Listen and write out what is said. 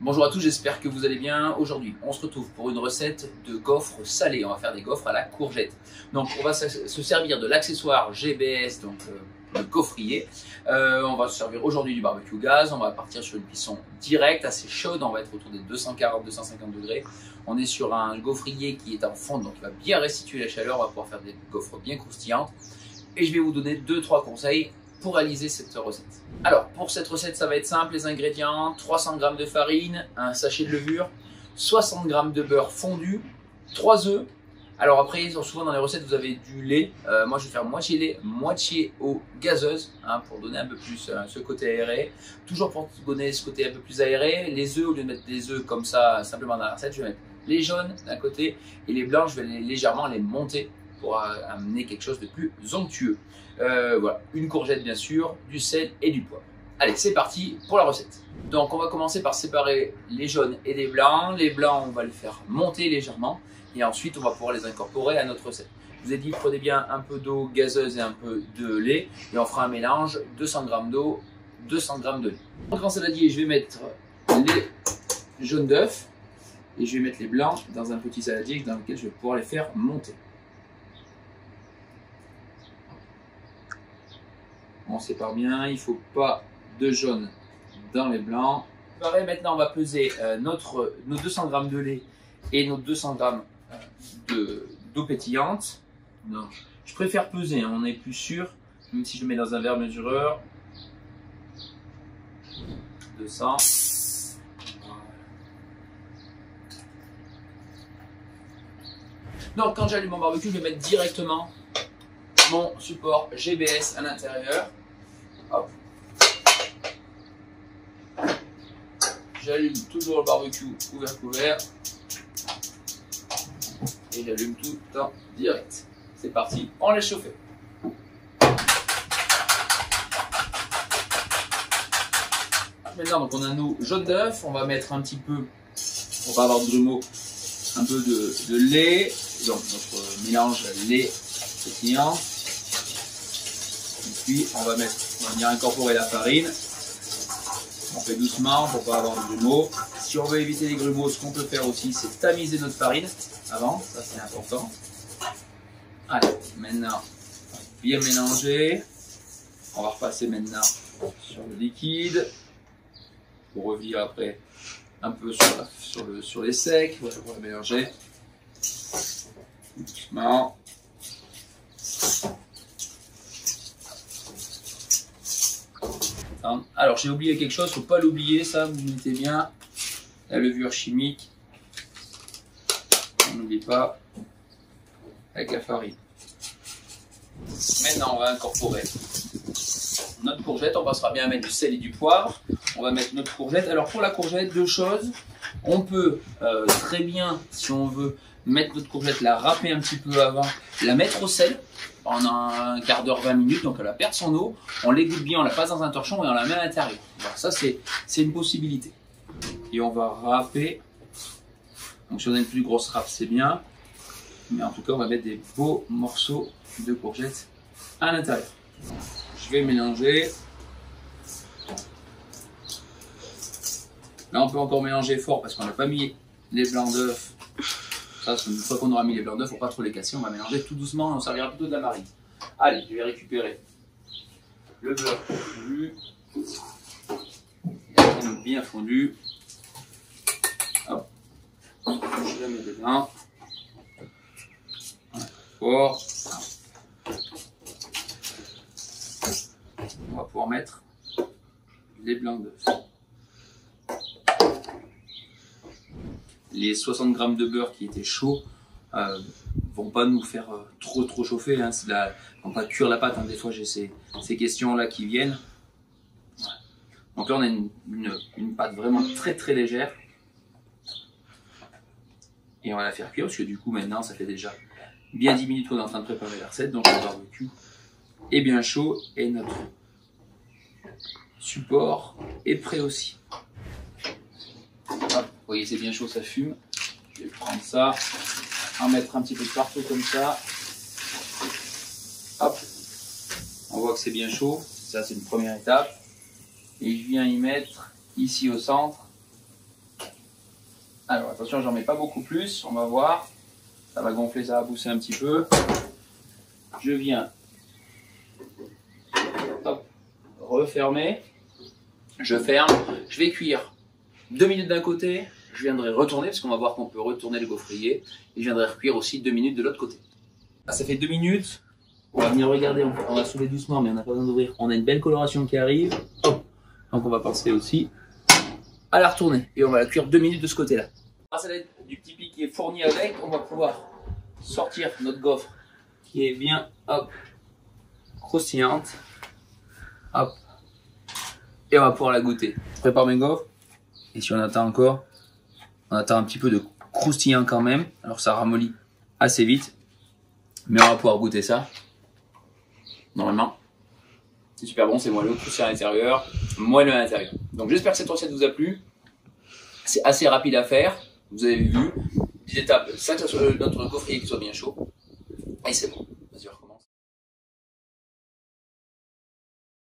Bonjour à tous, j'espère que vous allez bien. Aujourd'hui, on se retrouve pour une recette de gaufres salées. On va faire des gaufres à la courgette. Donc, on va se servir de l'accessoire GBS, donc le gaufrier. On va se servir aujourd'hui du barbecue gaz. On va partir sur une cuisson directe, assez chaude. On va être autour des 240-250 degrés. On est sur un gaufrier qui est en fonte, donc il va bien restituer la chaleur. On va pouvoir faire des gaufres bien croustillantes. Et je vais vous donner 2-3 conseils pour réaliser cette recette. Alors, pour cette recette, ça va être simple. Les ingrédients: 300 g de farine, un sachet de levure, 60 g de beurre fondu, 3 œufs. Alors après, souvent dans les recettes, vous avez du lait. Moi, je vais faire moitié lait, moitié eau gazeuse, pour donner un peu plus ce côté aéré. Toujours pour donner ce côté un peu plus aéré, les œufs, au lieu de mettre des œufs comme ça, simplement dans la recette, je vais mettre les jaunes d'un côté et les blancs, je vais légèrement les monter pour amener quelque chose de plus onctueux. Voilà, une courgette bien sûr, du sel et du poivre. Allez, c'est parti pour la recette. Donc on va commencer par séparer les jaunes et les blancs. Les blancs, on va les faire monter légèrement et ensuite on va pouvoir les incorporer à notre recette. Je vous ai dit, prenez bien un peu d'eau gazeuse et un peu de lait et on fera un mélange: 200 g d'eau, 200 g de lait. Donc en saladier, je vais mettre les jaunes d'œufs et je vais mettre les blancs dans un petit saladier dans lequel je vais pouvoir les faire monter. On sépare bien, il ne faut pas de jaune dans les blancs. Pareil, maintenant on va peser nos 200 g de lait et nos 200 g d'eau pétillante. Donc, je préfère peser, on est plus sûr, même si je le mets dans un verre mesureur. 200. Donc quand j'allume mon barbecue, je vais mettre directement mon support GBS à l'intérieur. Hop. J'allume toujours le barbecue couvert et j'allume tout en direct. C'est parti, on laisse chauffer. Maintenant, donc on a nos jaunes d'œufs, on va mettre un petit peu, pour pas avoir de grumeaux, un peu de lait, donc notre mélange lait pétillant. Puis on va venir incorporer la farine. On fait doucement pour pas avoir de grumeaux. Si on veut éviter les grumeaux, ce qu'on peut faire aussi, c'est tamiser notre farine avant. Ça, c'est important. Allez, maintenant, bien mélanger. On va repasser maintenant sur le liquide pour revenir après un peu sur les secs. Voilà, on va mélanger doucement. Alors j'ai oublié quelque chose, faut pas l'oublier, ça vous mettez bien la levure chimique, on n'oublie pas, avec la farine. Maintenant on va incorporer notre courgette, on passera bien à mettre du sel et du poivre, on va mettre notre courgette. Alors pour la courgette, deux choses, on peut très bien, si on veut, mettre notre courgette, la râper un petit peu avant, la mettre au sel pendant un quart d'heure, 20 minutes, donc elle va perdre son eau, on l'égoutte bien, on la passe dans un torchon et on la met à l'intérieur. Alors ça c'est une possibilité. Et on va râper, donc si on a une plus grosse râpe c'est bien, mais en tout cas on va mettre des beaux morceaux de courgettes à l'intérieur. Je vais mélanger. Là on peut encore mélanger fort parce qu'on n'a pas mis les blancs d'œufs. Ça, une fois qu'on aura mis les blancs d'œufs, il ne faut pas trop les casser, on va mélanger tout doucement, on servira plutôt de la marine. Allez, je vais récupérer le beurre fondu, bien fondu. Hop, je le mets dedans. Voilà, fort. On va pouvoir mettre les blancs d'œufs. Les 60 g de beurre qui étaient chauds vont pas nous faire trop chauffer, on va pas cuire la pâte, des fois j'ai ces questions là qui viennent. Donc là on a une pâte vraiment très légère et on va la faire cuire parce que du coup maintenant ça fait déjà bien 10 minutes qu'on est en train de préparer la recette, donc le barbecue est bien chaud et notre support est prêt aussi. Vous voyez, c'est bien chaud, ça fume. Je vais prendre ça, en mettre un petit peu partout comme ça. Hop, on voit que c'est bien chaud. Ça, c'est une première étape. Et je viens y mettre ici au centre Alors attention, j'en mets pas beaucoup plus, on va voir. Ça va gonfler, ça va pousser un petit peu. Je viens, hop, refermer. Je ferme, je vais cuire 2 minutes d'un côté, je viendrai retourner, parce qu'on va voir qu'on peut retourner le gaufrier, et je viendrai recuire aussi 2 minutes de l'autre côté. Ah, ça fait 2 minutes, on va venir regarder, on va soulever doucement, mais on n'a pas besoin d'ouvrir. On a une belle coloration qui arrive, hop. Donc on va penser aussi à la retourner, et on va la cuire 2 minutes de ce côté-là. Grâce à l'aide du petit pic qui est fourni avec, on va pouvoir sortir notre gaufre qui est bien, hop, croustillante, hop. Et on va pouvoir la goûter. Je prépare mes gaufres. Et si on attend encore, on attend un petit peu de croustillant quand même. Alors ça ramollit assez vite. Mais on va pouvoir goûter ça. Normalement, c'est super bon, c'est moelleux, croustillant à l'intérieur, moelleux à l'intérieur. Donc j'espère que cette recette vous a plu. C'est assez rapide à faire. Vous avez vu. 10 étapes, ça que notre gaufrier qui soit bien chaud. Et c'est bon.